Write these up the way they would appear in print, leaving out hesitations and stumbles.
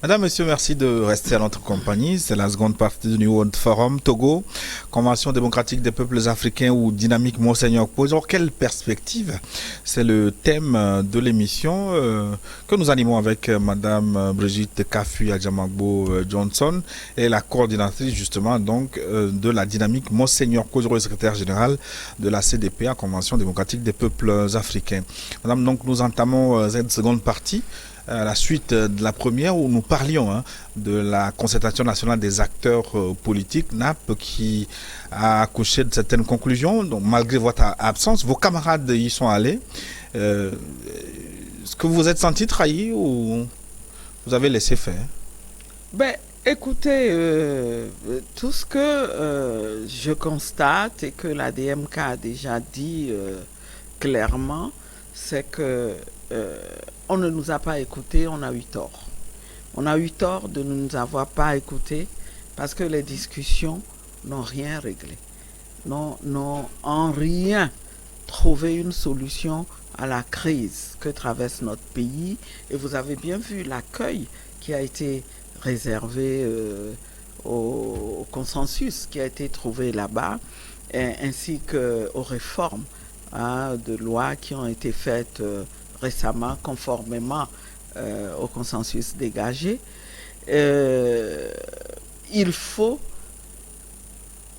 Madame, Monsieur, merci de rester à notre compagnie. C'est la seconde partie du New World Forum Togo, Convention démocratique des peuples africains ou dynamique Monseigneur Pose. Alors, quelle perspective? C'est le thème de l'émission que nous animons avec Madame Brigitte Kafu Adjamagbo Johnson et la coordinatrice justement donc de la dynamique Monseigneur Pose, secrétaire général de la CDPA, Convention démocratique des peuples africains. Madame, donc nous entamons cette seconde partie à la suite de la première où nous parlions de la concertation nationale des acteurs politiques, NAP, qui a accouché de certaines conclusions. Donc, malgré votre absence, vos camarades y sont allés. Est-ce que vous vous êtes senti trahi ou vous avez laissé faire? Ben, écoutez, tout ce que je constate et que la DMK a déjà dit clairement, c'est que on ne nous a pas écoutés, on a eu tort. On a eu tort de ne nous avoir pas écoutés parce que les discussions n'ont rien réglé, n'ont en rien trouvé une solution à la crise que traverse notre pays. Et vous avez bien vu l'accueil qui a été réservé au consensus qui a été trouvé là-bas, ainsi qu'aux réformes de lois qui ont été faites récemment conformément au consensus dégagé. Il faut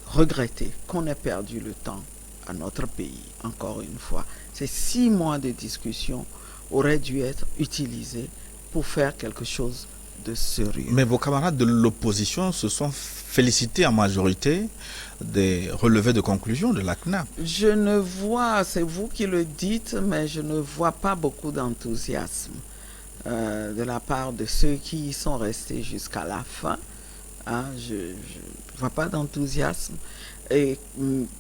regretter qu'on ait perdu le temps à notre pays, encore une fois. Ces 6 mois de discussion auraient dû être utilisés pour faire quelque chose de sérieux. Mais vos camarades de l'opposition se sont félicités en majorité des relevés de conclusion de la CNAP. Je ne vois, c'est vous qui le dites, mais je ne vois pas beaucoup d'enthousiasme de la part de ceux qui y sont restés jusqu'à la fin. Je ne vois pas d'enthousiasme. Et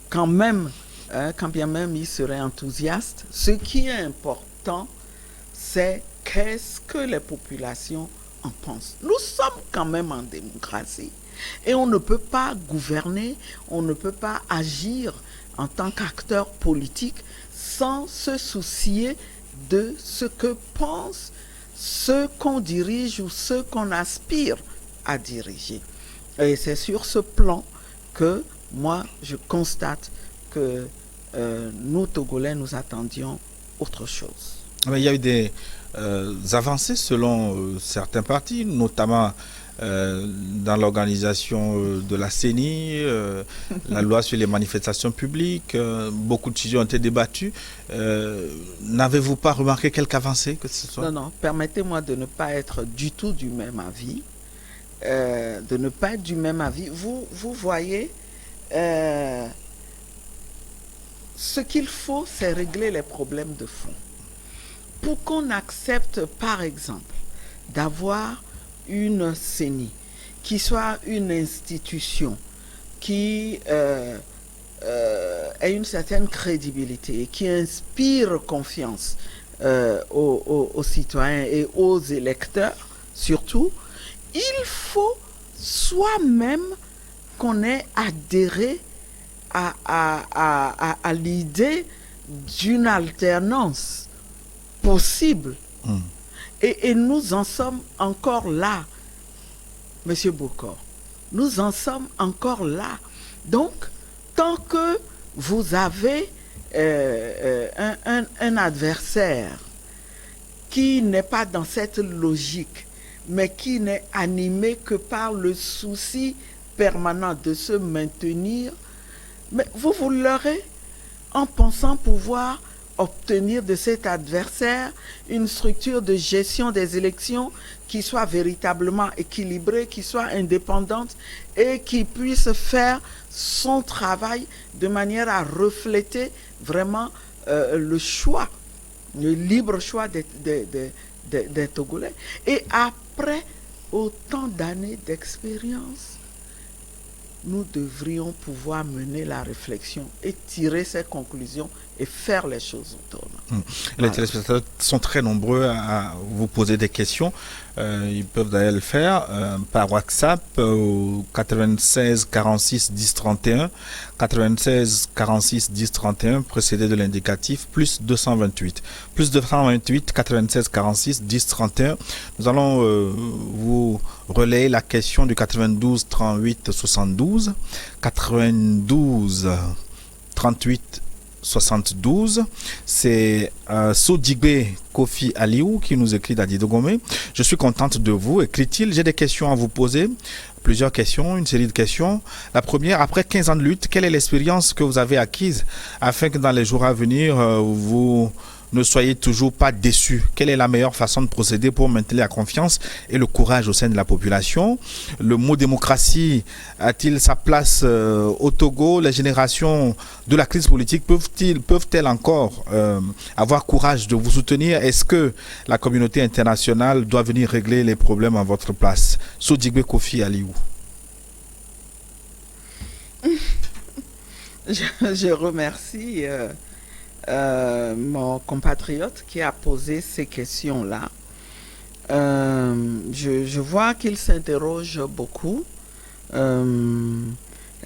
quand même, quand bien même ils seraient enthousiastes, ce qui est important, c'est qu'est-ce que les populations en pensent. Nous sommes quand même en démocratie et on ne peut pas gouverner, on ne peut pas agir en tant qu'acteur politique sans se soucier de ce que pensent ceux qu'on dirige ou ceux qu'on aspire à diriger. Et c'est sur ce plan que moi je constate que nous Togolais nous attendions autre chose. Mais il y a eu des avancées selon certains partis, notamment dans l'organisation de la CENI, la loi sur les manifestations publiques, beaucoup de sujets ont été débattus. N'avez-vous pas remarqué quelque avancée que ce soit? Non, permettez-moi de ne pas être du tout du même avis. De ne pas être du même avis. Vous voyez, ce qu'il faut, c'est régler les problèmes de fond. Pour qu'on accepte, par exemple, d'avoir une CENI qui soit une institution qui ait une certaine crédibilité et qui inspire confiance aux citoyens et aux électeurs, surtout, il faut soi-même qu'on ait adhéré à l'idée d'une alternance possible. Et nous en sommes encore là, Monsieur Bokor. Nous en sommes encore là. Donc, tant que vous avez un adversaire qui n'est pas dans cette logique, mais qui n'est animé que par le souci permanent de se maintenir, mais vous l'aurez en pensant pouvoir obtenir de cet adversaire une structure de gestion des élections qui soit véritablement équilibrée, qui soit indépendante et qui puisse faire son travail de manière à refléter vraiment le choix, le libre choix des Togolais. Et après autant d'années d'expérience, nous devrions pouvoir mener la réflexion et tirer ces conclusions et faire les choses autrement. Les téléspectateurs sont très nombreux à vous poser des questions. Ils peuvent d'ailleurs le faire par WhatsApp au 96 46 10 31, 96 46 10 31, précédé de l'indicatif plus 228. Plus 228 96 46 10 31. Nous allons vous relayer la question du 92 38 72, 92 38 72. C'est Sodigbe Kofi Aliou qui nous écrit d'Adidogome. Je suis contente de vous, écrit-il. J'ai des questions à vous poser. Plusieurs questions, une série de questions. La première, après 15 ans de lutte, quelle est l'expérience que vous avez acquise afin que dans les jours à venir, vous ne soyez toujours pas déçus? Quelle est la meilleure façon de procéder pour maintenir la confiance et le courage au sein de la population? Le mot démocratie a-t-il sa place au Togo? Les générations de la crise politique peuvent-elles encore avoir courage de vous soutenir? Est-ce que la communauté internationale doit venir régler les problèmes à votre place? Sodigbe Kofi Aliou. Je remercie mon compatriote qui a posé ces questions-là. Je vois qu'il s'interroge beaucoup.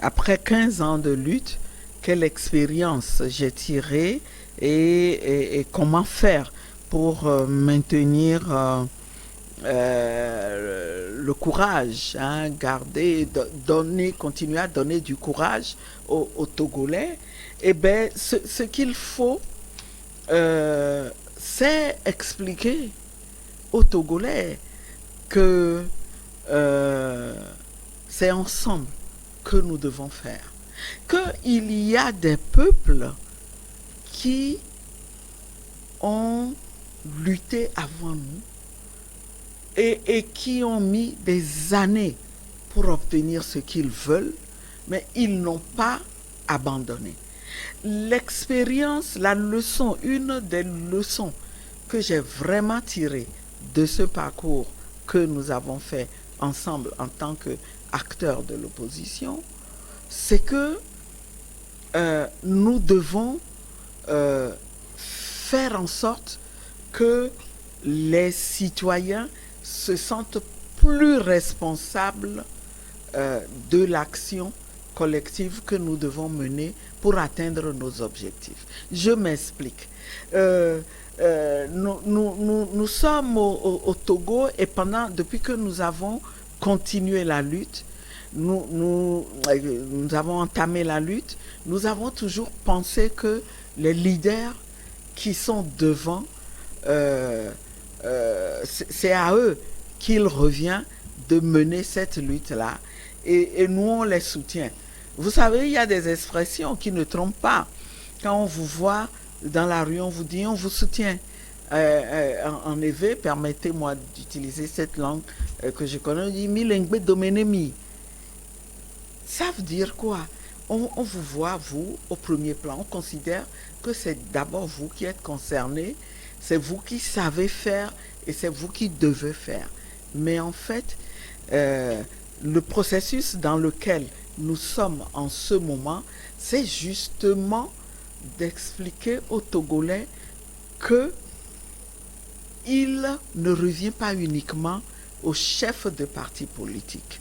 Après 15 ans de lutte, quelle expérience j'ai tirée et comment faire pour maintenir le courage, garder, continuer à donner du courage aux Togolais. Eh bien, ce qu'il faut, c'est expliquer aux Togolais que c'est ensemble que nous devons faire. Qu'il y a des peuples qui ont lutté avant nous et qui ont mis des années pour obtenir ce qu'ils veulent, mais ils n'ont pas abandonné. L'expérience, la leçon, une des leçons que j'ai vraiment tirées de ce parcours que nous avons fait ensemble en tant qu'acteurs de l'opposition, c'est que nous devons faire en sorte que les citoyens se sentent plus responsables de l'action collective que nous devons mener pour atteindre nos objectifs. Je m'explique. Nous sommes au Togo et depuis que nous avons continué la lutte, nous avons entamé la lutte, nous avons toujours pensé que les leaders qui sont devant, c'est à eux qu'il revient de mener cette lutte-là et nous on les soutient. Vous savez, il y a des expressions qui ne trompent pas. Quand on vous voit dans la rue, on vous dit on vous soutient. En effet, permettez-moi d'utiliser cette langue que je connais, on dit milengbe domenemi. Ça veut dire quoi? On vous voit, vous, au premier plan. On considère que c'est d'abord vous qui êtes concerné, c'est vous qui savez faire et c'est vous qui devez faire. Mais en fait, le processus dans lequel nous sommes en ce moment, c'est justement d'expliquer aux Togolais que il ne revient pas uniquement aux chefs de partis politiques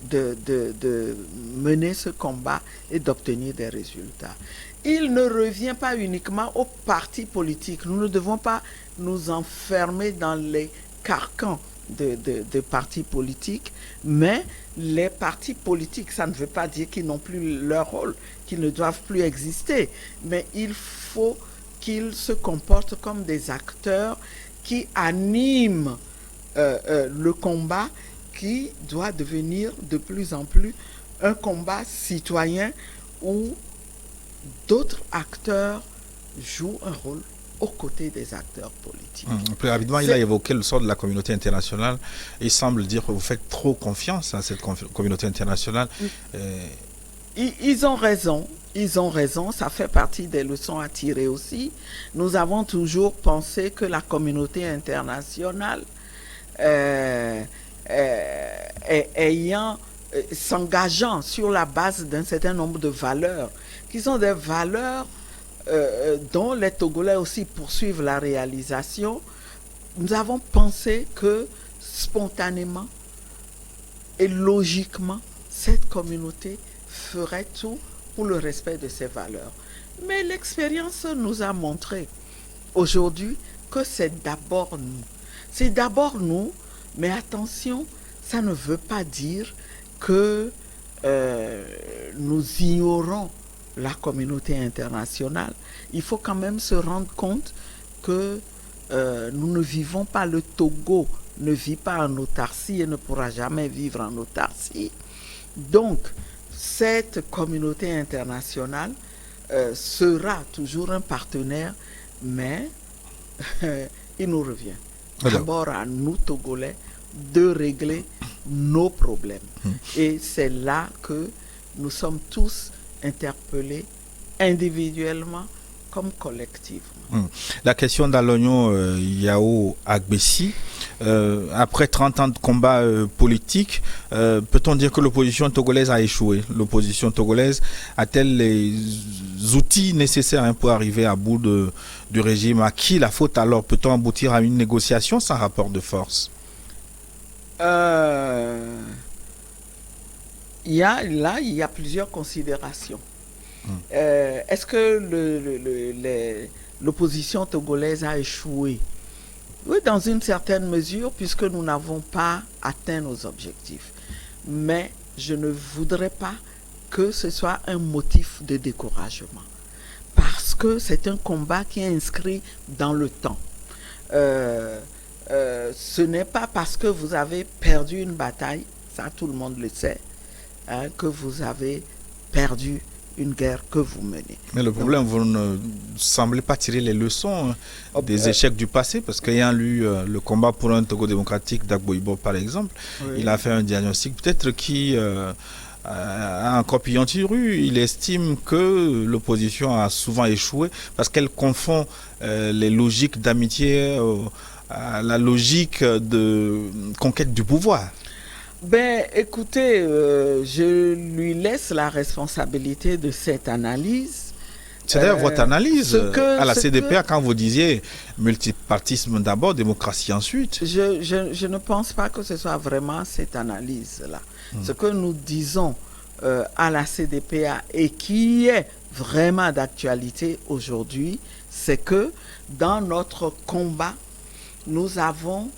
de mener ce combat et d'obtenir des résultats. Il ne revient pas uniquement aux partis politiques. Nous ne devons pas nous enfermer dans les carcans de partis politiques, mais les partis politiques, ça ne veut pas dire qu'ils n'ont plus leur rôle, qu'ils ne doivent plus exister, mais il faut qu'ils se comportent comme des acteurs qui animent le combat qui doit devenir de plus en plus un combat citoyen où d'autres acteurs jouent un rôle aux côtés des acteurs politiques. Plus rapidement, il a évoqué le sort de la communauté internationale. Il semble dire que vous faites trop confiance à cette communauté internationale. Ils ont raison. Ils ont raison. Ça fait partie des leçons à tirer aussi. Nous avons toujours pensé que la communauté internationale, ayant s'engageant sur la base d'un certain nombre de valeurs, qui sont des valeurs dont les Togolais aussi poursuivent la réalisation, nous avons pensé que spontanément et logiquement, cette communauté ferait tout pour le respect de ces valeurs. Mais l'expérience nous a montré aujourd'hui que c'est d'abord nous. C'est d'abord nous, mais attention, ça ne veut pas dire que nous ignorons la communauté internationale. Il faut quand même se rendre compte que nous ne vivons pas, le Togo ne vit pas en autarcie et ne pourra jamais vivre en autarcie. Donc, cette communauté internationale sera toujours un partenaire, mais il nous revient d'abord à nous, Togolais, de régler nos problèmes. Et c'est là que nous sommes tous interpellés individuellement comme collectivement. La question d'Alognon Yao Agbessi, après 30 ans de combat politique, peut-on dire que l'opposition togolaise a échoué? L'opposition togolaise a-t-elle les outils nécessaires pour arriver à bout du régime? À qui la faute alors? Peut-on aboutir à une négociation sans rapport de force? Il y a plusieurs considérations. Est-ce que l'opposition togolaise a échoué? Oui, dans une certaine mesure, puisque nous n'avons pas atteint nos objectifs. Mais je ne voudrais pas que ce soit un motif de découragement. Parce que c'est un combat qui est inscrit dans le temps. Ce n'est pas parce que vous avez perdu une bataille, ça tout le monde le sait, hein, que vous avez perdu une guerre que vous menez. Mais le problème, vous ne semblez pas tirer les leçons des échecs du passé, parce qu'ayant lu le combat pour un Togo démocratique d'Agboibo, par exemple, oui, il a fait un diagnostic peut-être qui a un corpillon tiru. Il estime que l'opposition a souvent échoué parce qu'elle confond les logiques d'amitié à la logique de conquête du pouvoir. Ben, écoutez, je lui laisse la responsabilité de cette analyse. C'est d'ailleurs votre analyse à la CDPA quand vous disiez multipartisme d'abord, démocratie ensuite. Je ne pense pas que ce soit vraiment cette analyse-là. Ce que nous disons à la CDPA et qui est vraiment d'actualité aujourd'hui, c'est que dans notre combat, nous avons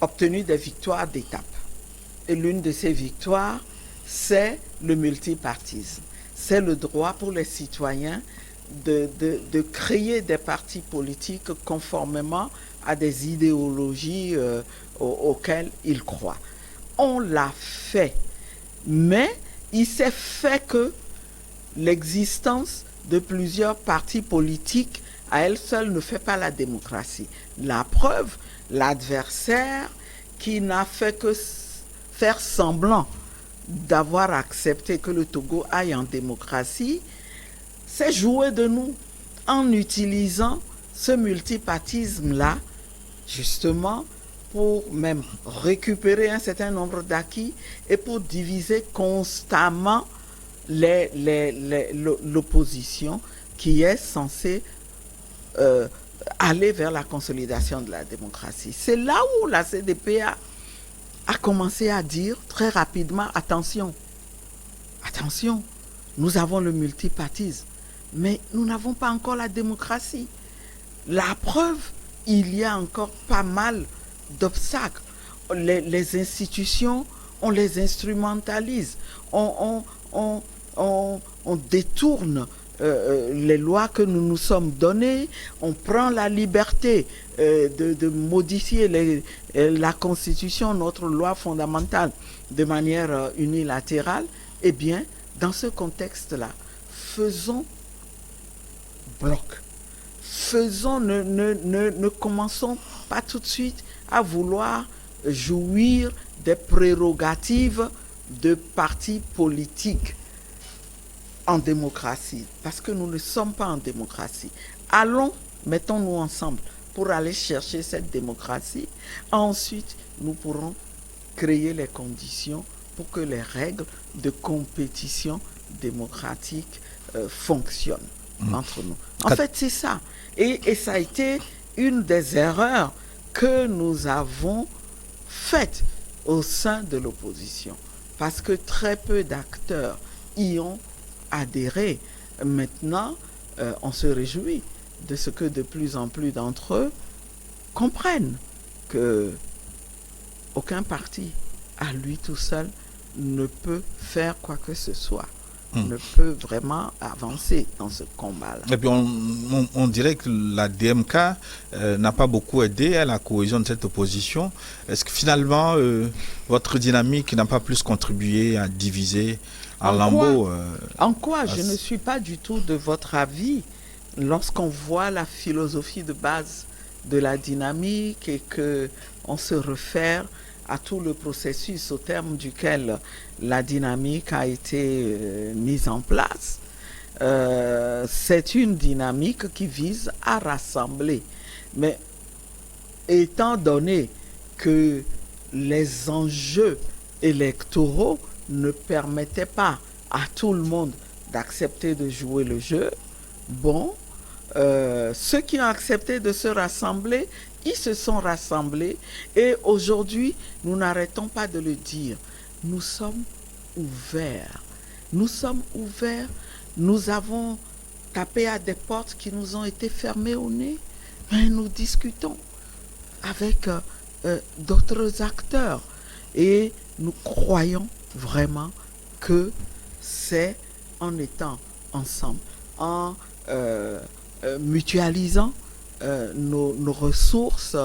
obtenu des victoires d'étape. Et l'une de ces victoires, c'est le multipartisme. C'est le droit pour les citoyens de créer des partis politiques conformément à des idéologies auxquelles ils croient. On l'a fait, mais il s'est fait que l'existence de plusieurs partis politiques à elle seule ne fait pas la démocratie. La preuve, l'adversaire qui n'a fait que faire semblant d'avoir accepté que le Togo aille en démocratie, c'est jouer de nous en utilisant ce multipartisme-là, justement, pour même récupérer un certain nombre d'acquis et pour diviser constamment l'opposition qui est censée aller vers la consolidation de la démocratie. C'est là où la CDPA a commencé à dire très rapidement, attention, nous avons le multipartisme, mais nous n'avons pas encore la démocratie. La preuve, il y a encore pas mal d'obstacles. Les institutions, on les instrumentalise, on détourne les lois que nous nous sommes données, on prend la liberté de modifier la Constitution, notre loi fondamentale, de manière unilatérale. Eh bien, dans ce contexte-là, faisons bloc. Ne commençons pas tout de suite à vouloir jouir des prérogatives de partis politiques en démocratie, parce que nous ne sommes pas en démocratie. Allons, mettons-nous ensemble pour aller chercher cette démocratie. Ensuite, nous pourrons créer les conditions pour que les règles de compétition démocratique fonctionnent entre nous. En fait, c'est ça. Et ça a été une des erreurs que nous avons faites au sein de l'opposition. Parce que très peu d'acteurs y ont adhéré. Maintenant, on se réjouit de ce que de plus en plus d'entre eux comprennent que aucun parti, à lui tout seul, ne peut faire quoi que ce soit, ne peut vraiment avancer dans ce combat-là. Et puis on dirait que la DMK n'a pas beaucoup aidé à la cohésion de cette opposition. Est-ce que finalement, votre dynamique n'a pas plus contribué à diviser en lambeaux En quoi je ne suis pas du tout de votre avis lorsqu'on voit la philosophie de base de la dynamique et qu'on se réfère à tout le processus au terme duquel la dynamique a été mise en place. C'est une dynamique qui vise à rassembler. Mais étant donné que les enjeux électoraux ne permettaient pas à tout le monde d'accepter de jouer le jeu, ceux qui ont accepté de se rassembler, ils se sont rassemblés et aujourd'hui, nous n'arrêtons pas de le dire. Nous sommes ouverts. Nous sommes ouverts. Nous avons tapé à des portes qui nous ont été fermées au nez. Mais nous discutons avec d'autres acteurs et nous croyons vraiment que c'est en étant ensemble, en mutualisant nos ressources,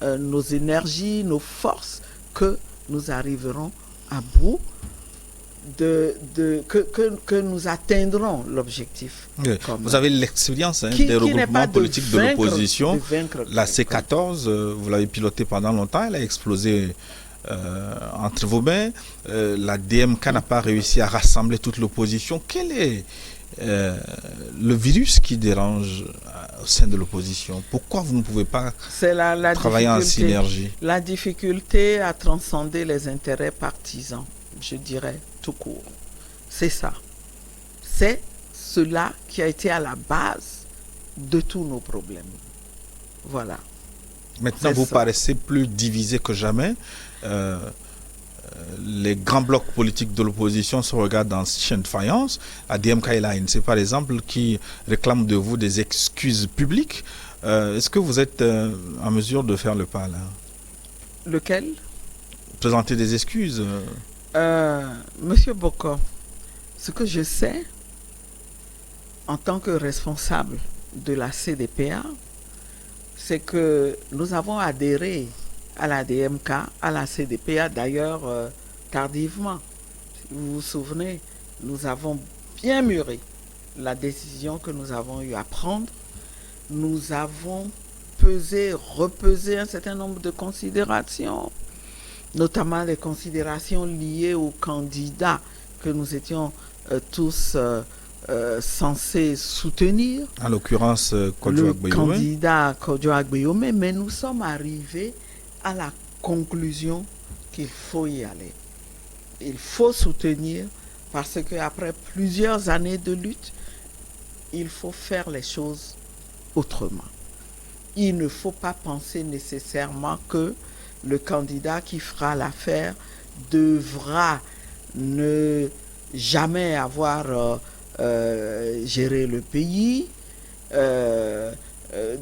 nos énergies, nos forces, que nous arriverons à bout, que nous atteindrons l'objectif. Oui. Vous avez l'expérience des regroupements politiques de l'opposition. La C14, vous l'avez pilotée pendant longtemps, elle a explosé entre vos mains. La DMK n'a pas réussi à rassembler toute l'opposition. Quel est le virus qui dérange au sein de l'opposition? Pourquoi vous ne pouvez pas travailler en synergie? La difficulté à transcender les intérêts partisans, je dirais tout court. C'est ça. C'est cela qui a été à la base de tous nos problèmes. Voilà. Maintenant, vous paraissez plus divisé que jamais. Les grands blocs politiques de l'opposition se regardent dans ce chien de faïence. La DMK et l'ANC, par exemple, qui réclament de vous des excuses publiques. Est-ce que vous êtes en mesure de faire le pas là? Lequel? Présenter des excuses. Monsieur Boko, ce que je sais, en tant que responsable de la CDPA, c'est que nous avons adhéré à la DMK, à la CDPA d'ailleurs tardivement. Si vous vous souvenez, nous avons bien mûri la décision que nous avons eu à prendre. Nous avons pesé, repesé un certain nombre de considérations, notamment les considérations liées aux candidats que nous étions tous censés soutenir. En l'occurrence, le candidat Kojo Agbeyome, mais nous sommes arrivés à la conclusion qu'il faut y aller. Il faut soutenir parce qu'après plusieurs années de lutte, il faut faire les choses autrement. Il ne faut pas penser nécessairement que le candidat qui fera l'affaire devra ne jamais avoir géré le pays,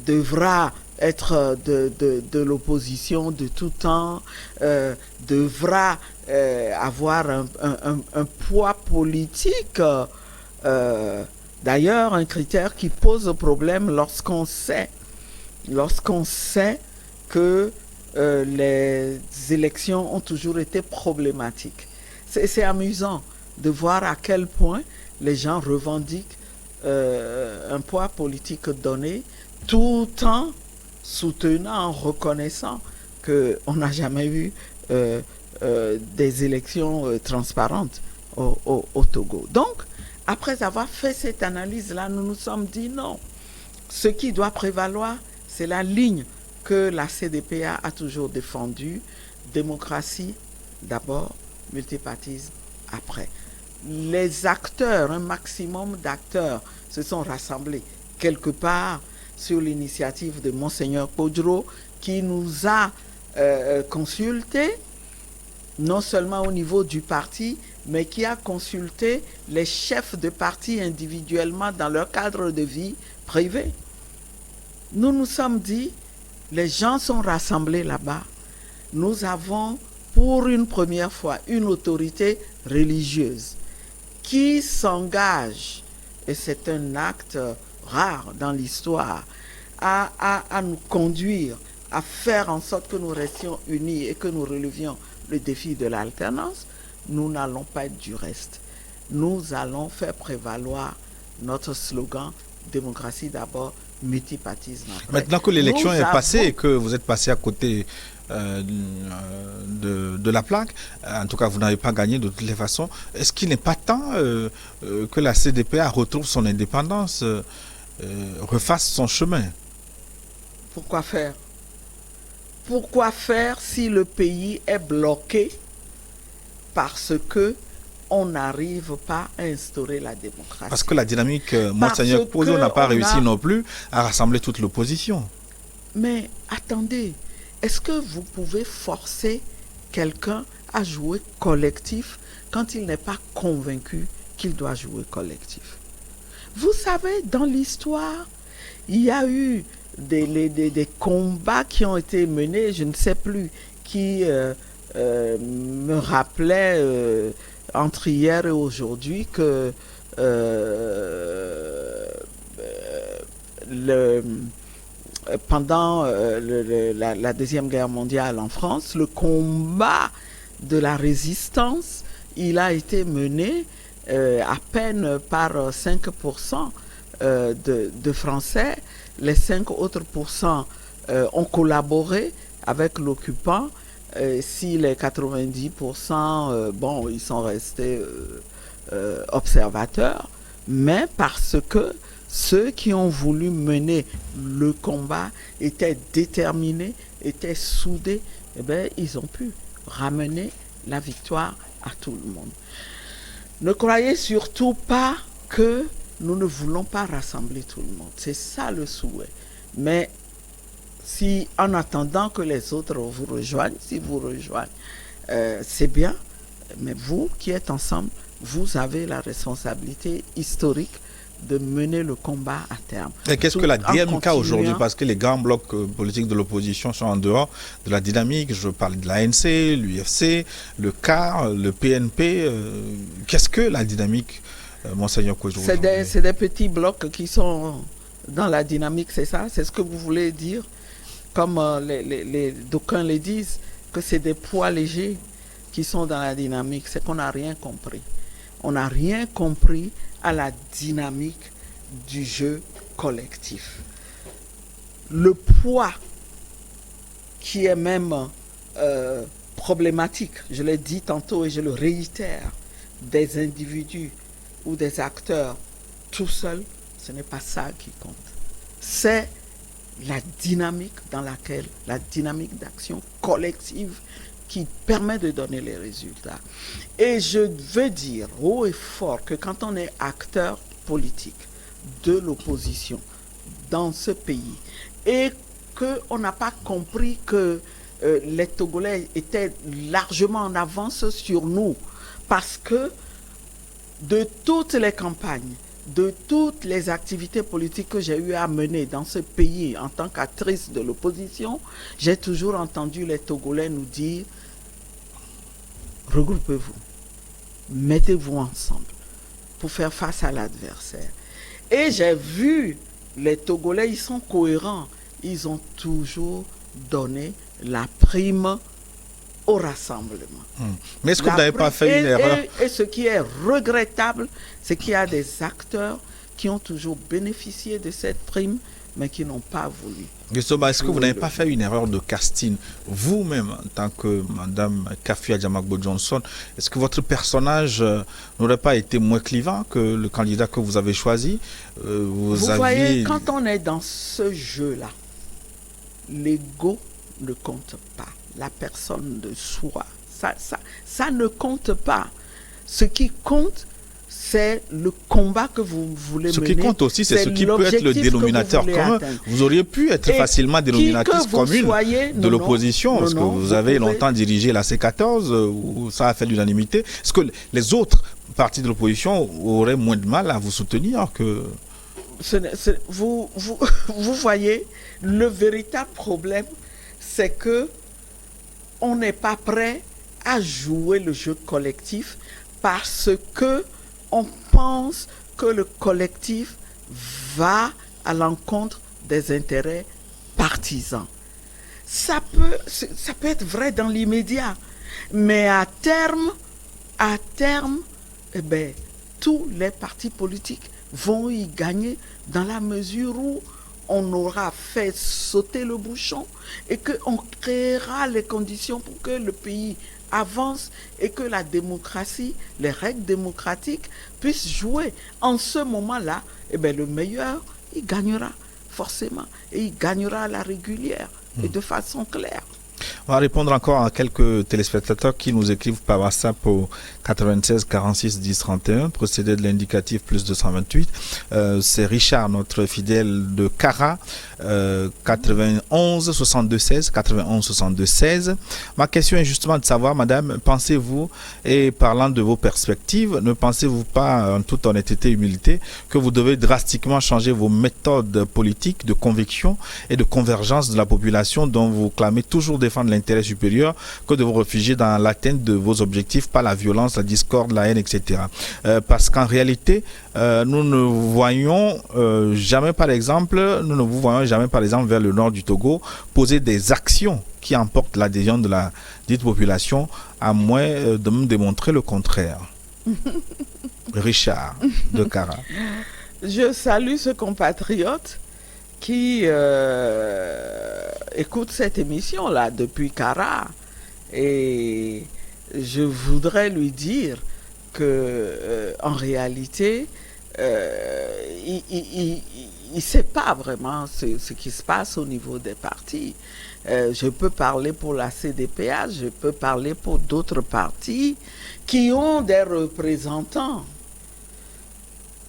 devra être de l'opposition de tout temps, devra avoir un poids politique. D'ailleurs, un critère qui pose problème lorsqu'on sait que les élections ont toujours été problématiques. C'est amusant de voir à quel point les gens revendiquent un poids politique donné tout en soutenant, en reconnaissant qu'on n'a jamais eu des élections transparentes au Togo. Donc, après avoir fait cette analyse-là, nous nous sommes dit non. Ce qui doit prévaloir, c'est la ligne que la CDPA a toujours défendue. Démocratie d'abord, multipartisme après. Les acteurs, un maximum d'acteurs se sont rassemblés quelque part sur l'initiative de Monseigneur Kodjo qui nous a consultés, non seulement au niveau du parti, mais qui a consulté les chefs de parti individuellement dans leur cadre de vie privé. Nous nous sommes dit, les gens sont rassemblés là-bas. Nous avons pour une première fois une autorité religieuse qui s'engage, et c'est un acte rare dans l'histoire, à nous conduire, à faire en sorte que nous restions unis et que nous relevions le défi de l'alternance. Nous n'allons pas être du reste. Nous allons faire prévaloir notre slogan « Démocratie d'abord, multipartisme après ». Maintenant que l'élection est passée et que vous êtes passé à côté de la plaque, en tout cas vous n'avez pas gagné de toutes les façons, est-ce qu'il n'est pas temps que la CDPA retrouve son indépendance, refasse son chemin? Pourquoi faire? Pourquoi faire si le pays est bloqué parce que on n'arrive pas à instaurer la démocratie? Parce que la dynamique, Monseigneur Kodjo n'a pas réussi non plus à rassembler toute l'opposition. Mais attendez, est-ce que vous pouvez forcer quelqu'un à jouer collectif quand il n'est pas convaincu qu'il doit jouer collectif? Vous savez, dans l'histoire, il y a eu des combats qui ont été menés, je ne sais plus qui me rappelait entre hier et aujourd'hui que pendant la Deuxième Guerre mondiale en France, le combat de la résistance, il a été mené à peine par 5% de Français. Les 5 autres pourcents ont collaboré avec l'occupant. Si les 90%, bon, ils sont restés observateurs, mais parce que ceux qui ont voulu mener le combat étaient déterminés, étaient soudés, eh bien, ils ont pu ramener la victoire à tout le monde. Ne croyez surtout pas que nous ne voulons pas rassembler tout le monde. C'est ça le souhait. Mais si, en attendant que les autres vous rejoignent, si vous rejoignent, c'est bien. Mais vous qui êtes ensemble, vous avez la responsabilité historique de mener le combat à terme. Et qu'est-ce que la DMK aujourd'hui? Parce que les grands blocs politiques de l'opposition sont en dehors de la dynamique. Je parle de l'ANC, l'UFC, le CAR, le PNP. Qu'est-ce que la dynamique, Monseigneur Kodjo? C'est des petits blocs qui sont dans la dynamique, c'est ça? C'est ce que vous voulez dire? Comme les d'aucuns le disent, que c'est des poids légers qui sont dans la dynamique. C'est qu'on n'a rien compris. On n'a rien compris à la dynamique du jeu collectif. Le poids qui est même problématique, je l'ai dit tantôt et je le réitère, des individus ou des acteurs tout seuls, ce n'est pas ça qui compte. C'est la dynamique dans laquelle, la dynamique d'action collective qui permet de donner les résultats. Et je veux dire haut et fort que quand on est acteur politique de l'opposition dans ce pays et qu'on n'a pas compris que les Togolais étaient largement en avance sur nous parce que de toutes les campagnes, de toutes les activités politiques que j'ai eu à mener dans ce pays en tant qu'actrice de l'opposition, j'ai toujours entendu les Togolais nous dire « Regroupez-vous, mettez-vous ensemble pour faire face à l'adversaire ». Et j'ai vu les Togolais, ils sont cohérents, ils ont toujours donné la prime au rassemblement. Mais est-ce que vous n'avez pas fait une erreur? Et ce qui est regrettable, c'est qu'il y a des acteurs qui ont toujours bénéficié de cette prime, mais qui n'ont pas voulu. Justement, est-ce que vous n'avez pas fait une erreur de casting vous-même, en tant que Madame Kafui Adjamagbo-Johnson? Est-ce que votre personnage n'aurait pas été moins clivant que le candidat que vous avez choisi? Vous voyez, quand on est dans ce jeu-là, l'ego ne compte pas. La personne de soi Ça ne compte pas. Ce qui compte, c'est le combat que vous voulez mener. Ce qui compte aussi, c'est ce qui peut être le dénominateur commun. Vous auriez pu être facilement dénominatrice commune de l'opposition, parce que vous avez longtemps dirigé la C14, où ça a fait l'unanimité. Est-ce que les autres partis de l'opposition auraient moins de mal à vous soutenir que... Vous voyez, le véritable problème, c'est que on n'est pas prêt à jouer le jeu collectif parce que on pense que le collectif va à l'encontre des intérêts partisans. Ça peut être vrai dans l'immédiat, mais à terme, eh ben, tous les partis politiques vont y gagner dans la mesure où on aura fait sauter le bouchon et qu'on créera les conditions pour que le pays avance et que la démocratie, les règles démocratiques puissent jouer. En ce moment-là, eh bien, le meilleur, il gagnera forcément. Et il gagnera à la régulière et de façon claire. On va répondre encore à quelques téléspectateurs qui nous écrivent par WhatsApp au 96 46 10 31, procédé de l'indicatif plus 228. C'est Richard, notre fidèle de Cara, 91 62 16, 91 62 16. Ma question est justement de savoir, madame, pensez-vous, et parlant de vos perspectives, ne pensez-vous pas, en toute honnêteté et humilité, que vous devez drastiquement changer vos méthodes politiques de conviction et de convergence de la population dont vous clamez toujours défendre l'intérêt supérieur que de vous réfugier dans l'atteinte de vos objectifs par la violence, la discorde, la haine, etc. Parce qu'en réalité, nous ne vous voyons jamais, par exemple, vers le nord du Togo poser des actions qui emportent l'adhésion de la dite population, à moins de me démontrer le contraire. Richard de Cara. Je salue ce compatriote qui écoute cette émission-là depuis Cara. Et je voudrais lui dire que en réalité, il ne sait pas vraiment ce qui se passe au niveau des partis. Je peux parler pour la CDPA, je peux parler pour d'autres partis qui ont des représentants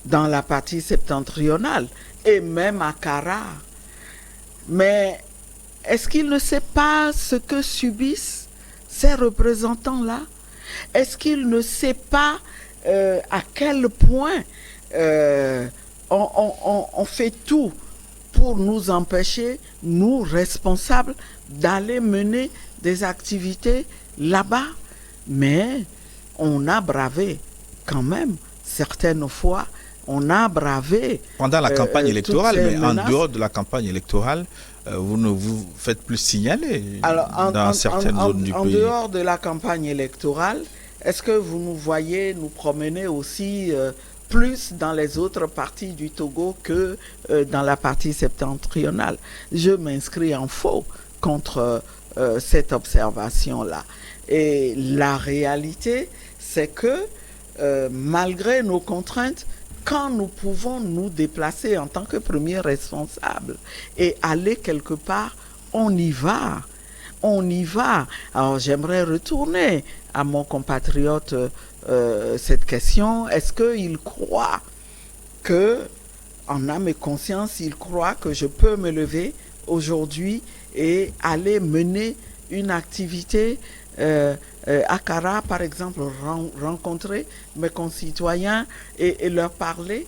dans la partie septentrionale et même à Cara. Mais est-ce qu'il ne sait pas ce que subissent ces représentants-là? Est-ce qu'il ne sait pas à quel point on fait tout pour nous empêcher, nous responsables, d'aller mener des activités là-bas? Mais on a bravé quand même certaines fois. On a bravé pendant la campagne électorale, mais en dehors de la campagne électorale, vous ne vous faites plus signaler dans certaines zones du pays. En dehors de la campagne électorale, est-ce que vous nous voyez nous promener aussi plus dans les autres parties du Togo que dans la partie septentrionale? Je m'inscris en faux contre cette observation-là. Et la réalité, c'est que malgré nos contraintes, quand nous pouvons nous déplacer en tant que premier responsable et aller quelque part, on y va. On y va. Alors j'aimerais retourner à mon compatriote cette question. Est-ce qu'il croit que, en âme et conscience, il croit que je peux me lever aujourd'hui et aller mener une activité à Cara, par exemple, rencontrer mes concitoyens et leur parler?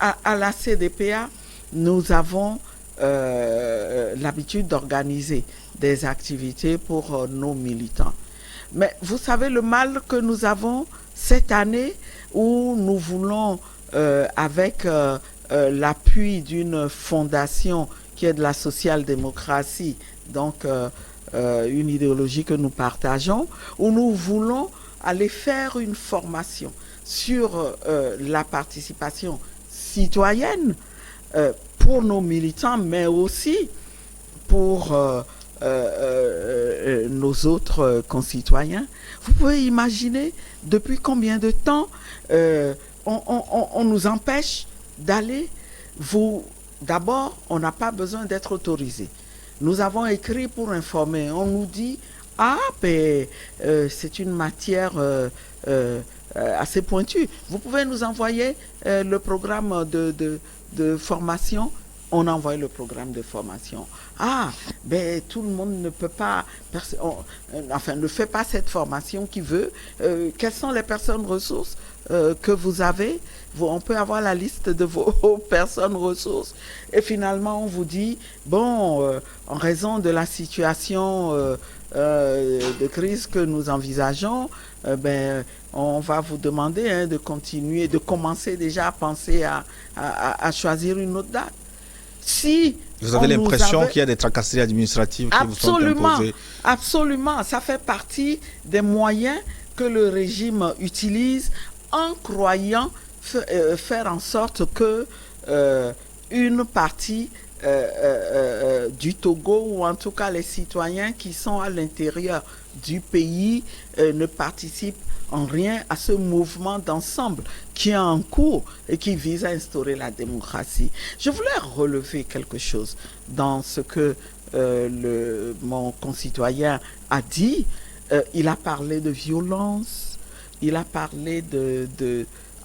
À la CDPA, nous avons l'habitude d'organiser des activités pour nos militants. Mais vous savez le mal que nous avons cette année où nous voulons, avec l'appui d'une fondation qui est de la social-démocratie, donc une idéologie que nous partageons, où nous voulons aller faire une formation sur la participation citoyenne pour nos militants, mais aussi pour nos autres concitoyens. Vous pouvez imaginer depuis combien de temps on nous empêche d'aller. D'abord, on n'a pas besoin d'être autorisé. Nous avons écrit pour informer. On nous dit, Ah, c'est une matière assez pointue. Vous pouvez nous envoyer le programme de formation. On envoie le programme de formation. Ah, tout le monde ne peut pas, ne fait pas cette formation qui veut. Quelles sont les personnes ressources que vous avez? On peut avoir la liste de vos personnes ressources. Et finalement, on vous dit, bon, en raison de la situation de crise que nous envisageons, on va vous demander de continuer, de commencer déjà à penser à choisir une autre date. Si vous avez l'impression qu'il y a des tracasseries administratives qui vous sont imposées? Absolument. Ça fait partie des moyens que le régime utilise en croyant faire en sorte que une partie du Togo, ou en tout cas les citoyens qui sont à l'intérieur du pays, ne participent en rien à ce mouvement d'ensemble qui est en cours et qui vise à instaurer la démocratie. Je voulais relever quelque chose dans ce que mon concitoyen a dit. Il a parlé de violence, il a parlé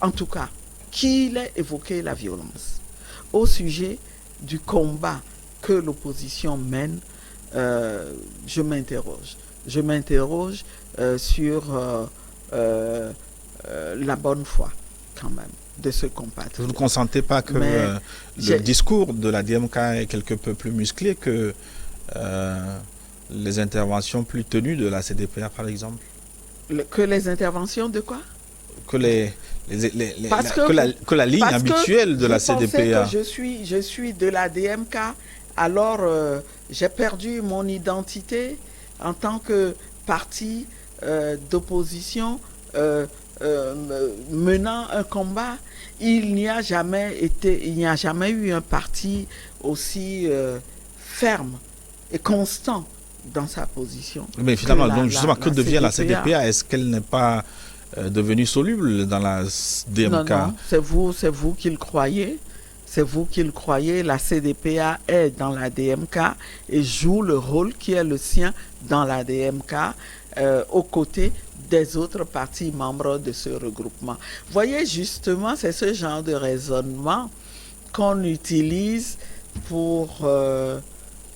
en tout cas, qu'il ait évoqué la violence. Au sujet du combat que l'opposition mène, je m'interroge. Je m'interroge sur la bonne foi, quand même, de ce combat. Vous ne consentez pas que le discours de la DMK est quelque peu plus musclé que les interventions plus tenues de la CDPA, par exemple? Que les interventions de quoi? Que la ligne habituelle de la CDPA. Que je suis de la DMK, alors j'ai perdu mon identité en tant que parti d'opposition menant un combat. Il n'y a jamais eu un parti aussi ferme et constant dans sa position. Mais finalement, donc justement, que devient la CDPA? Est-ce qu'elle n'est pas devenue soluble dans la DMK? Non, c'est vous qui le croyez. C'est vous qui le croyez. La CDPA est dans la DMK et joue le rôle qui est le sien dans la DMK aux côtés des autres partis membres de ce regroupement. Voyez, justement, c'est ce genre de raisonnement qu'on utilise pour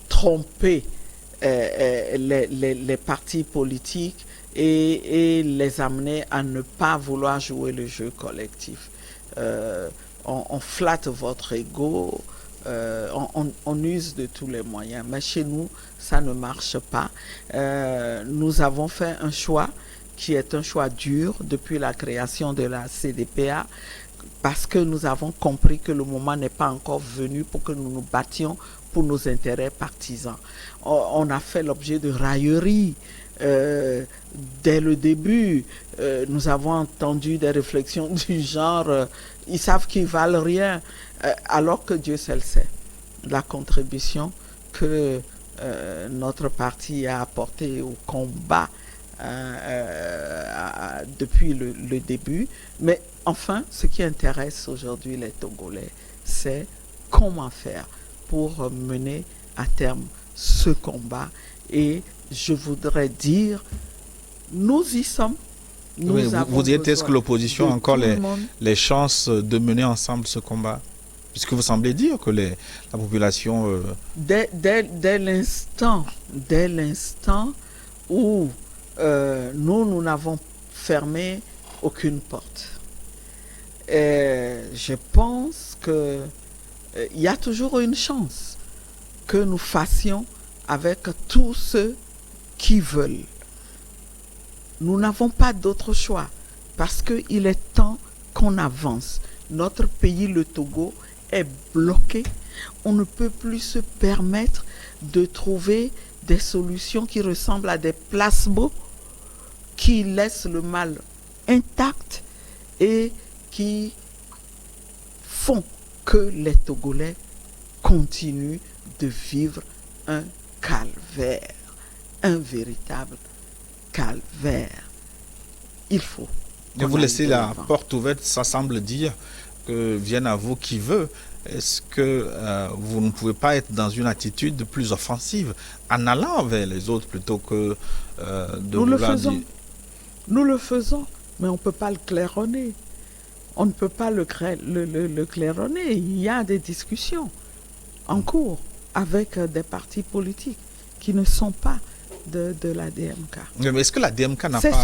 tromper les partis politiques et les amener à ne pas vouloir jouer le jeu collectif. On flatte votre ego, on use de tous les moyens. Mais chez nous, ça ne marche pas. Nous avons fait un choix qui est un choix dur depuis la création de la CDPA, parce que nous avons compris que le moment n'est pas encore venu pour que nous nous battions pour nos intérêts partisans. On a fait l'objet de railleries dès le début. Nous avons entendu des réflexions du genre ils savent qu'ils valent rien, alors que Dieu seul sait la contribution que notre parti a apportée au combat depuis le début. Mais enfin, ce qui intéresse aujourd'hui les Togolais, c'est comment faire pour mener à terme ce combat. Et je voudrais dire, nous y sommes. Vous dites, est-ce que l'opposition a encore les chances de mener ensemble ce combat? Puisque vous semblez dire que la population... Dès l'instant où nous n'avons fermé aucune porte. Je pense qu'il y a toujours une chance que nous fassions avec tous ceux qui veulent. Nous n'avons pas d'autre choix parce qu'il est temps qu'on avance. Notre pays, le Togo, est bloqué. On ne peut plus se permettre de trouver des solutions qui ressemblent à des placebos qui laissent le mal intact et qui font que les Togolais continuent de vivre un calvaire, un véritable calvaire. Il faut. Et vous laissez la porte ouverte, ça semble dire, que vienne à vous qui veut, est-ce que vous ne pouvez pas être dans une attitude plus offensive en allant vers les autres plutôt que de Nous le vouloir faisons. dire... Nous le faisons, mais on ne peut pas le claironner. On ne peut pas le claironner. Il y a des discussions en cours avec des partis politiques qui ne sont pas de la DMK. Mais est-ce que la DMK n'a C'est pas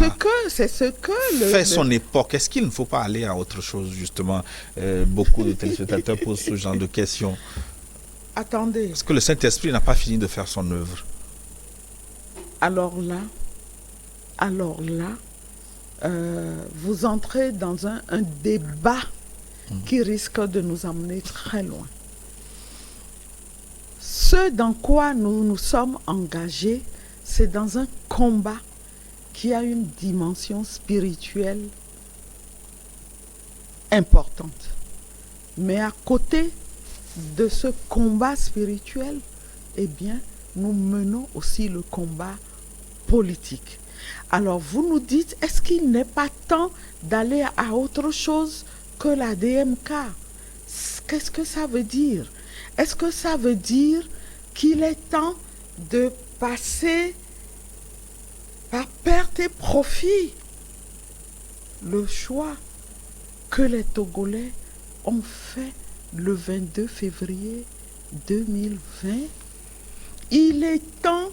ce que fait son époque? Est-ce qu'il ne faut pas aller à autre chose, justement? Beaucoup de téléspectateurs posent ce genre de questions. Attendez. Est-ce que le Saint-Esprit n'a pas fini de faire son œuvre? Alors là, vous entrez dans un débat qui risque de nous emmener très loin. Ce dans quoi nous nous sommes engagés, c'est dans un combat qui a une dimension spirituelle importante. Mais à côté de ce combat spirituel, eh bien, nous menons aussi le combat politique. Alors vous nous dites, est-ce qu'il n'est pas temps d'aller à autre chose que la DMK? Qu'est-ce que ça veut dire? Est-ce que ça veut dire qu'il est temps de passer par perte et profit le choix que les Togolais ont fait le 22 février 2020? Il est temps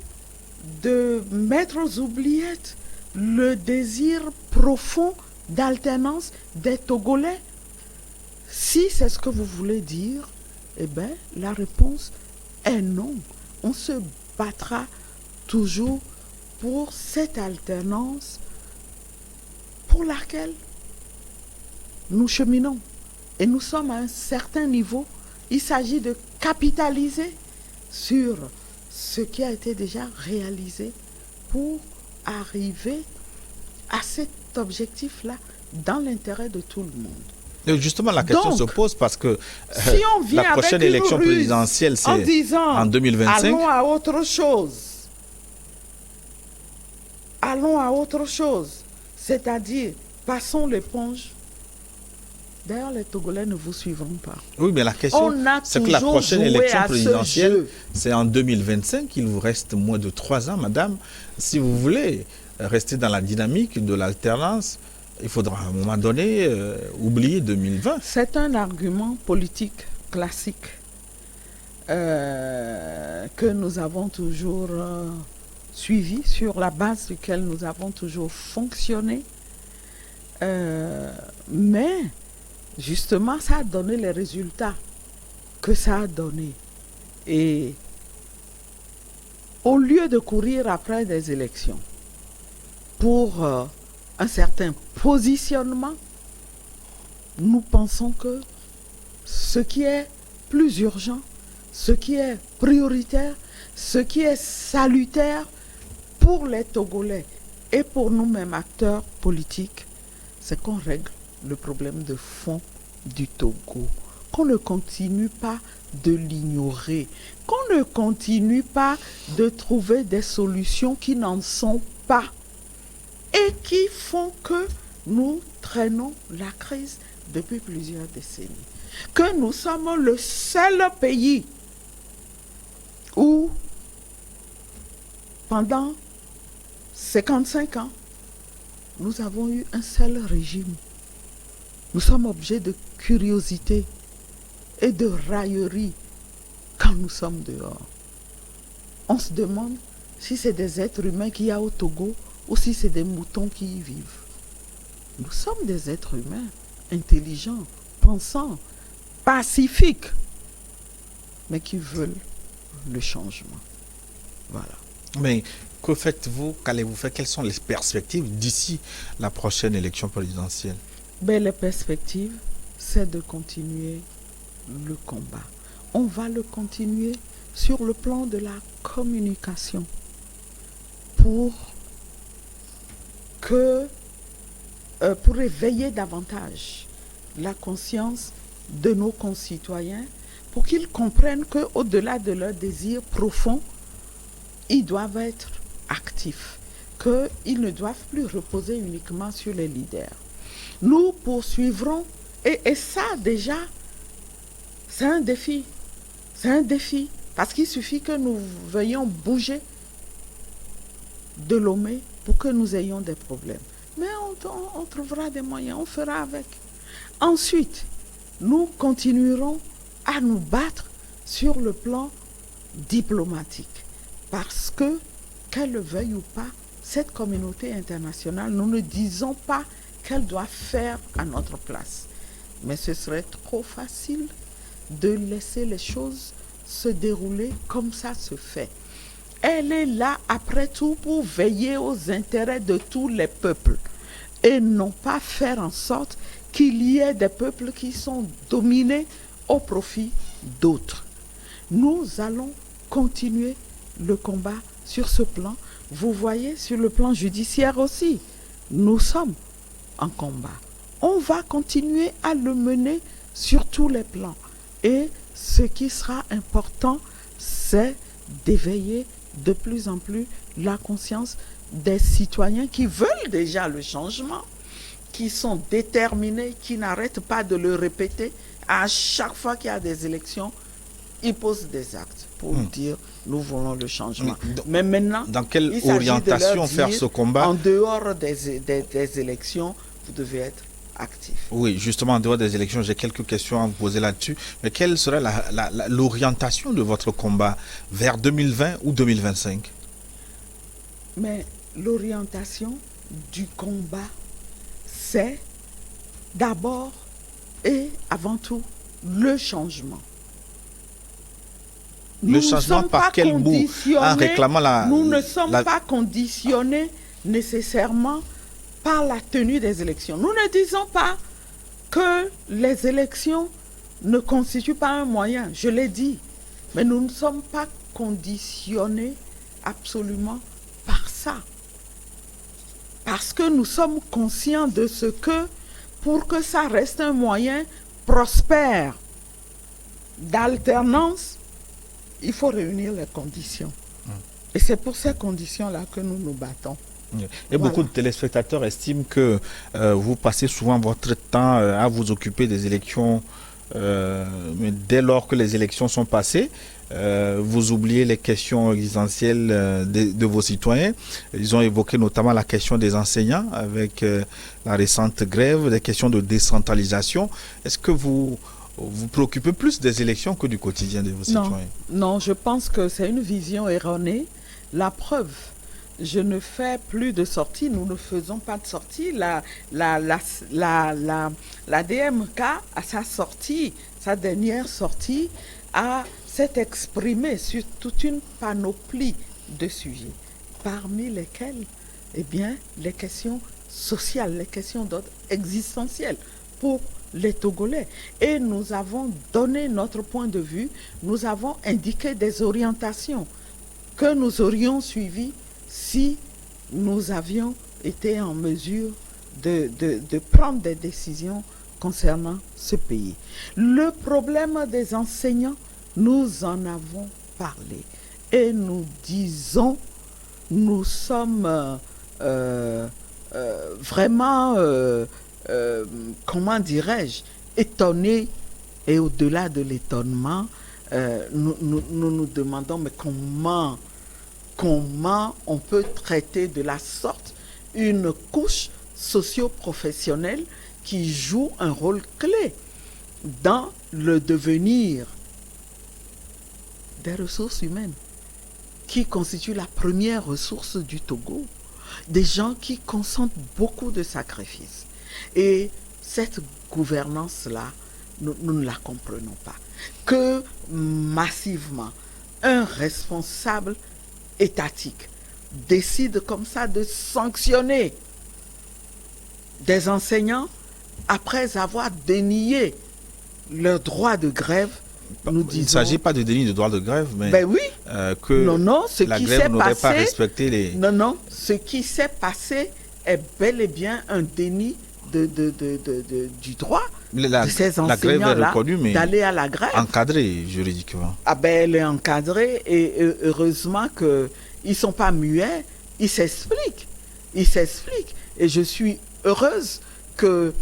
de mettre aux oubliettes le désir profond d'alternance des Togolais. Si c'est ce que vous voulez dire, eh bien, la réponse est non. On se battra toujours pour cette alternance pour laquelle nous cheminons. Et nous sommes à un certain niveau. Il s'agit de capitaliser sur ce qui a été déjà réalisé pour arriver à cet objectif-là dans l'intérêt de tout le monde. Et justement, la question Donc, se pose parce que si on vient la prochaine avec une élection ruse présidentielle, c'est en disant, en 2025. allons à autre chose. Allons à autre chose. C'est-à-dire, passons l'éponge. D'ailleurs, les Togolais ne vous suivront pas. Oui, mais la question, c'est que la prochaine élection présidentielle, c'est en 2025. Il vous reste moins de 3 ans, madame. Si vous voulez rester dans la dynamique de l'alternance, il faudra à un moment donné oublier 2020. C'est un argument politique classique que nous avons toujours suivi, sur la base duquel nous avons toujours fonctionné. Mais justement, ça a donné les résultats que ça a donné. Et au lieu de courir après des élections pour un certain positionnement, nous pensons que ce qui est plus urgent, ce qui est prioritaire, ce qui est salutaire pour les Togolais et pour nous-mêmes acteurs politiques, c'est qu'on règle le problème de fond du Togo, qu'on ne continue pas de l'ignorer, qu'on ne continue pas de trouver des solutions qui n'en sont pas et qui font que nous traînons la crise depuis plusieurs décennies. Que nous sommes le seul pays où, pendant 55 ans, nous avons eu un seul régime. Nous sommes objets de curiosité et de raillerie quand nous sommes dehors. On se demande si c'est des êtres humains qu'il y a au Togo ou si c'est des moutons qui y vivent. Nous sommes des êtres humains intelligents, pensants, pacifiques, mais qui veulent le changement. Voilà. Mais que faites-vous? Qu'allez-vous faire? Quelles sont les perspectives d'ici la prochaine élection présidentielle? Ben, les perspectives, c'est de continuer le combat. On va le continuer sur le plan de la communication pour éveiller davantage la conscience de nos concitoyens, pour qu'ils comprennent qu'au-delà de leurs désirs profonds, ils doivent être actifs, qu'ils ne doivent plus reposer uniquement sur les leaders. Nous poursuivrons Et ça, déjà, c'est un défi. C'est un défi. Parce qu'il suffit que nous veuillions bouger de Lomé pour que nous ayons des problèmes. Mais on trouvera des moyens, on fera avec. Ensuite, nous continuerons à nous battre sur le plan diplomatique. Parce que, qu'elle le veuille ou pas, cette communauté internationale, nous ne disons pas qu'elle doit faire à notre place. Mais ce serait trop facile de laisser les choses se dérouler comme ça se fait. Elle est là, après tout, pour veiller aux intérêts de tous les peuples et non pas faire en sorte qu'il y ait des peuples qui sont dominés au profit d'autres. Nous allons continuer le combat sur ce plan. Vous voyez, sur le plan judiciaire aussi, nous sommes en combat. On va continuer à le mener sur tous les plans. Et ce qui sera important, c'est d'éveiller de plus en plus la conscience des citoyens qui veulent déjà le changement, qui sont déterminés, qui n'arrêtent pas de le répéter. À chaque fois qu'il y a des élections, ils posent des actes pour dire nous voulons le changement. Mais maintenant, dans quelle orientation faire ce combat? En dehors des élections, vous devez être actif. Oui, justement, en dehors des élections, j'ai quelques questions à vous poser là-dessus. Mais quelle serait l'orientation de votre combat vers 2020 ou 2025? Mais l'orientation du combat, c'est d'abord et avant tout le changement. Le changement par quel bout? En réclamant nous ne sommes pas conditionnés nécessairement par la tenue des élections. Nous ne disons pas que les élections ne constituent pas un moyen, je l'ai dit, mais nous ne sommes pas conditionnés absolument par ça. Parce que nous sommes conscients de ce que, pour que ça reste un moyen prospère d'alternance, il faut réunir les conditions. Et c'est pour ces conditions-là que nous nous battons. Et beaucoup de téléspectateurs estiment que vous passez souvent votre temps à vous occuper des élections, mais dès lors que les élections sont passées, vous oubliez les questions existentielles de vos citoyens. Ils ont évoqué notamment la question des enseignants avec la récente grève, des questions de décentralisation. Est-ce que vous préoccupez plus des élections que du quotidien de vos citoyens? Non, je pense que c'est une vision erronée. La preuve, je ne fais plus de sorties, nous ne faisons pas de sorties. La DMK, à sa sortie, sa dernière sortie, s'est exprimée sur toute une panoplie de sujets, parmi lesquels, eh bien, les questions sociales, les questions d'ordre existentiel pour les Togolais. Et nous avons donné notre point de vue, nous avons indiqué des orientations que nous aurions suivies si nous avions été en mesure de prendre des décisions concernant ce pays. Le problème des enseignants, nous en avons parlé et nous disons, nous sommes vraiment, comment dirais-je, étonnés, et au-delà de l'étonnement, nous nous demandons mais comment on peut traiter de la sorte une couche socio-professionnelle qui joue un rôle clé dans le devenir des ressources humaines, qui constituent la première ressource du Togo, des gens qui consentent beaucoup de sacrifices. Et cette gouvernance-là, nous ne la comprenons pas. Que massivement, un responsable étatique décide comme ça de sanctionner des enseignants après avoir dénié leur droit de grève. Nous disons, il ne s'agit pas de déni de droit de grève, mais oui. Que ce la qui grève n'aurait pas passé, respecté les... Non, ce qui s'est passé est bel et bien un déni du droit de ces enseignants-là d'aller à la grève. Encadrée juridiquement. Elle est encadrée et heureusement qu'ils ne sont pas muets, ils s'expliquent. Et je suis heureuse que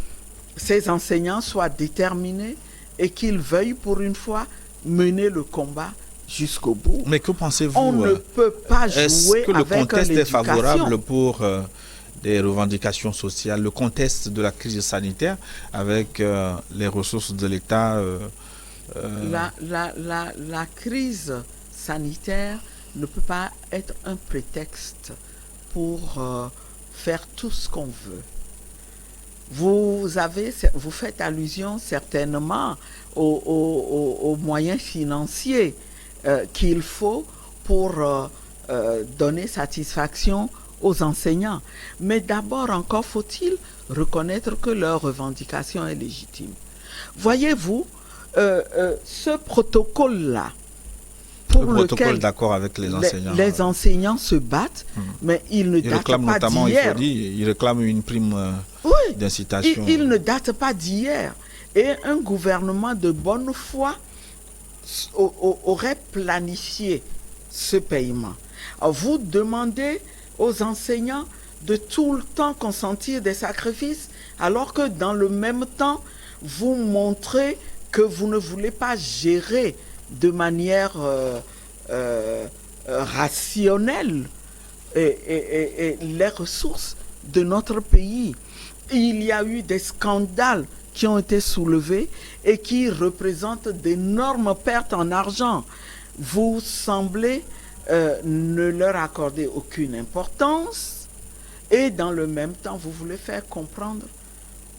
ces enseignants soient déterminés et qu'ils veuillent pour une fois mener le combat jusqu'au bout. Mais que pensez-vous? On ne peut pas jouer Est-ce que le avec contexte est l'éducation. favorable pour des revendications sociales, le contexte de la crise sanitaire avec les ressources de l'État La crise sanitaire ne peut pas être un prétexte pour faire tout ce qu'on veut. Vous faites allusion certainement aux moyens financiers qu'il faut pour donner satisfaction aux enseignants. Mais d'abord encore faut-il reconnaître que leur revendication est légitime. Voyez-vous, ce protocole-là, pour lequel d'accord avec les enseignants. Les enseignants se battent, mais il ne date pas d'hier. Ils réclament une prime d'incitation. Il ne date pas d'hier. Et un gouvernement de bonne foi aurait planifié ce paiement. Alors, vous demandez aux enseignants de tout le temps consentir des sacrifices, alors que dans le même temps, vous montrez que vous ne voulez pas gérer de manière rationnelle et les ressources de notre pays. Il y a eu des scandales qui ont été soulevés et qui représentent d'énormes pertes en argent. Vous semblez ne leur accorder aucune importance et dans le même temps, vous voulez faire comprendre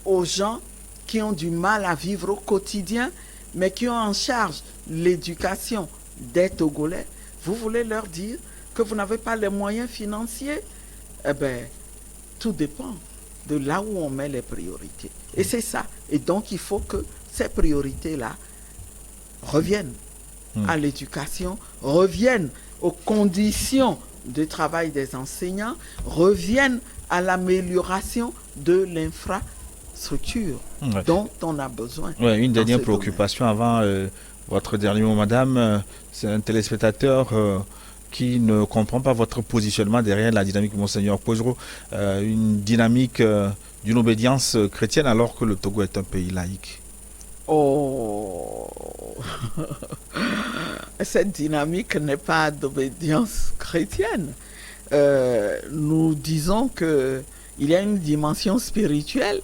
aux gens qui ont du mal à vivre au quotidien, mais qui ont en charge l'éducation des Togolais, vous voulez leur dire que vous n'avez pas les moyens financiers? Eh bien, tout dépend de là où on met les priorités. Et c'est ça. Et donc, il faut que ces priorités-là reviennent à l'éducation, reviennent aux conditions de travail des enseignants, reviennent à l'amélioration de l'infrastructure dont on a besoin. Une dernière préoccupation avant votre dernier mot, madame. C'est un téléspectateur qui ne comprend pas votre positionnement derrière la dynamique Monseigneur Pojro, une dynamique d'une obédience chrétienne alors que le Togo est un pays laïque. Oh, cette dynamique n'est pas d'obédience chrétienne. Nous disons qu'il y a une dimension spirituelle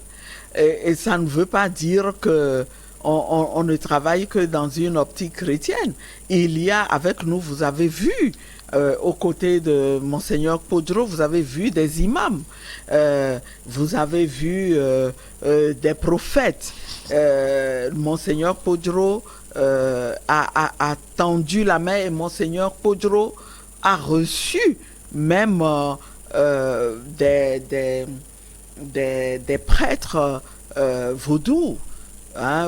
et ça ne veut pas dire que on ne travaille que dans une optique chrétienne. Il y a avec nous, vous avez vu, aux côtés de Monseigneur Pojro, vous avez vu des imams, vous avez vu des prophètes. Monseigneur Pojro a tendu la main et Monseigneur Pojro a reçu même des prêtres vaudous,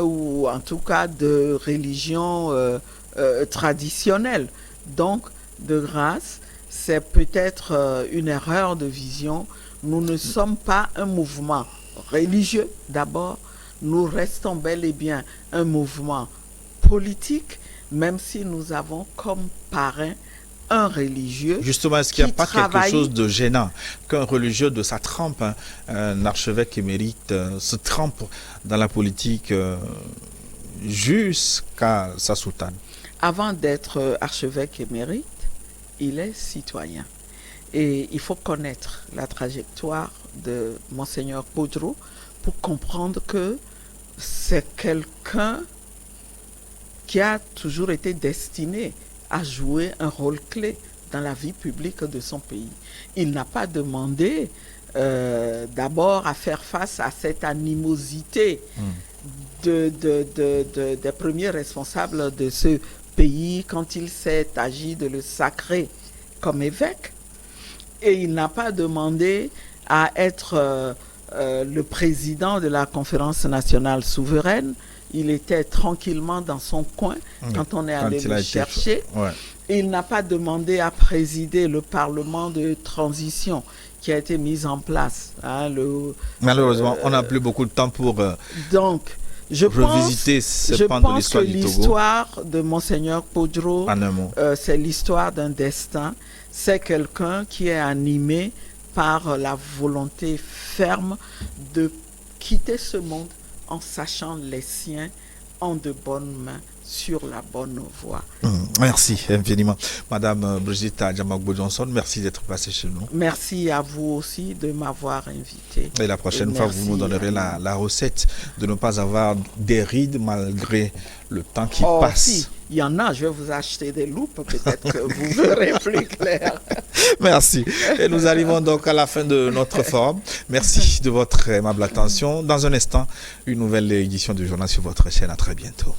ou en tout cas de religion traditionnelle. Donc, de grâce, c'est peut-être une erreur de vision. Nous ne sommes pas un mouvement religieux d'abord, nous restons bel et bien un mouvement politique, même si nous avons comme parrain un religieux. Justement, est-ce qu'il n'y a pas quelque chose de gênant qu'un religieux de sa trempe, un archevêque émérite, se trempe dans la politique jusqu'à sa soutane? Avant d'être archevêque émérite, il est citoyen. Et il faut connaître la trajectoire de Monseigneur Pojro pour comprendre que c'est quelqu'un qui a toujours été destiné à jouer un rôle clé dans la vie publique de son pays. Il n'a pas demandé d'abord à faire face à cette animosité des premiers responsables de ce pays quand il s'est agi de le sacrer comme évêque. Et il n'a pas demandé à être le président de la conférence nationale souveraine. Il était tranquillement dans son coin quand on est allé le chercher. Il n'a pas demandé à présider le Parlement de transition qui a été mis en place. Malheureusement, on n'a plus beaucoup de temps pour revisiter ce pan de l'histoire du Togo. L'histoire de Monseigneur Pojro, c'est l'histoire d'un destin. C'est quelqu'un qui est animé par la volonté ferme de quitter ce monde en sachant les siens en de bonnes mains sur la bonne voie. Merci infiniment. Madame Brigitte Adjamagbo-Johnson, merci d'être passée chez nous. Merci à vous aussi de m'avoir invité. Et la prochaine fois, vous nous donnerez la recette de ne pas avoir des rides malgré le temps qui passe. Si, il y en a, je vais vous acheter des loupes, peut-être que vous verrez plus clair. Merci. Et nous arrivons donc à la fin de notre forum. Merci de votre aimable attention. Dans un instant, une nouvelle édition du journal sur votre chaîne. À très bientôt.